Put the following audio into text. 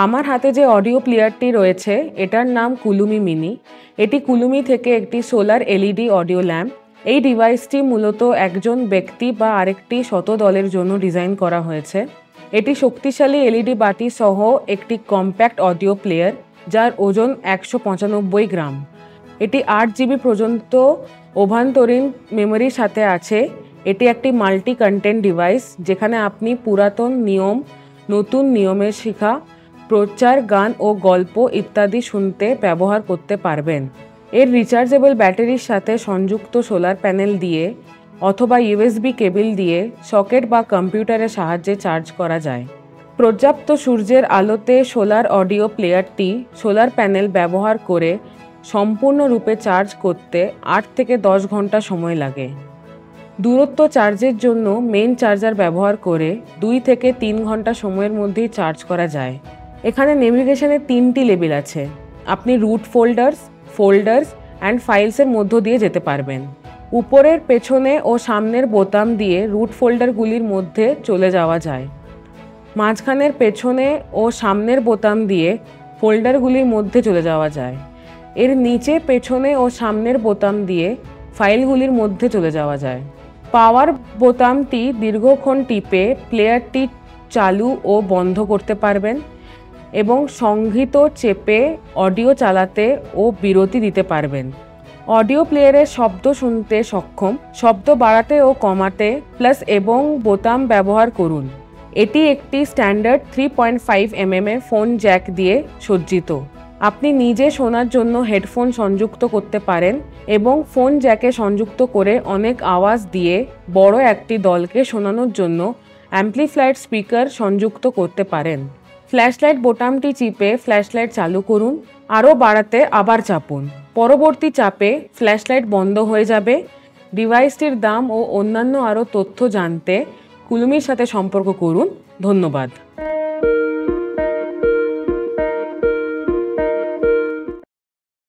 আমার হাতে যে অডিও প্লেয়ারটি রয়েছে এটার নাম কুলুমি মিনি। এটি কুলুমি থেকে একটি সোলার এলইডি অডিও ল্যাম্প। এই ডিভাইসটি মূলত একজন ব্যক্তি বা আরেকটি শতদলের জন্য ডিজাইন করা হয়েছে। এটি শক্তিশালী এলইডি বাতি সহ একটি কম্প্যাক্ট অডিও প্লেয়ার যার ওজন 195 গ্রাম। এটি 8 জিবি পর্যন্ত অভ্যন্তরীণ মেমোরির সাথে আছে। এটি একটি মাল্টি কন্টেন্ট ডিভাইস যেখানে আপনি পুরাতন নিয়ম, নতুন নিয়মের শিখা, প্রচার, গান ও গল্প ইত্যাদি শুনতে ব্যবহার করতে পারবেন। এর রিচার্জেবল ব্যাটারির সাথে সংযুক্ত সোলার প্যানেল দিয়ে অথবা ইউএসবি কেবল দিয়ে সকেট বা কম্পিউটারের সাহায্যে চার্জ করা যায়। পর্যাপ্ত সূর্যের আলোতে সোলার অডিও প্লেয়ারটি সোলার প্যানেল ব্যবহার করে সম্পূর্ণরূপে চার্জ করতে 8 থেকে 10 ঘন্টা সময় লাগে। দূরত্ব চার্জের জন্য মেইন চার্জার ব্যবহার করে 2 থেকে 3 ঘন্টা সময়ের মধ্যেই চার্জ করা যায়। এখানে নেভিগেশনের 3টি লেভেল আছে। আপনি রুট ফোল্ডার্স অ্যান্ড ফাইলসের মধ্য দিয়ে যেতে পারবেন। উপরের, পেছনে ও সামনের বোতাম দিয়ে রুট ফোল্ডারগুলির মধ্যে চলে যাওয়া যায়। মাঝখানের, পেছনে ও সামনের বোতাম দিয়ে ফোল্ডারগুলির মধ্যে চলে যাওয়া যায়। এর নিচে, পেছনে ও সামনের বোতাম দিয়ে ফাইলগুলির মধ্যে চলে যাওয়া যায়। পাওয়ার বোতামটি দীর্ঘক্ষণ টিপে প্লেয়ারটি চালু ও বন্ধ করতে পারবেন এবং সংগীত চেপে অডিও চালাতে ও বিরতি দিতে পারবেন। অডিও প্লেয়ারের শব্দ শুনতে সক্ষম, শব্দ বাড়াতে ও কমাতে প্লাস এবং বোতাম ব্যবহার করুন। এটি একটি স্ট্যান্ডার্ড 3.5 mm ফোন জ্যাক দিয়ে সজ্জিত। আপনি নিজে শোনার জন্য হেডফোন সংযুক্ত করতে পারেন এবং ফোন জ্যাকে সংযুক্ত করে অনেক আওয়াজ দিয়ে বড় একটি দলকে শোনানোর জন্য অ্যাম্প্লিফায়ার স্পিকার সংযুক্ত করতে পারেন। ফ্ল্যাশলাইট বোতামটি চিপে ফ্ল্যাশলাইট চালু করুন, আরও বাড়াতে আবার চাপুন। পরবর্তী চাপে ফ্ল্যাশলাইট বন্ধ হয়ে যাবে। ডিভাইসটির দাম ও অন্যান্য আরও তথ্য জানতে কুলুমির সাথে সম্পর্ক করুন। ধন্যবাদ।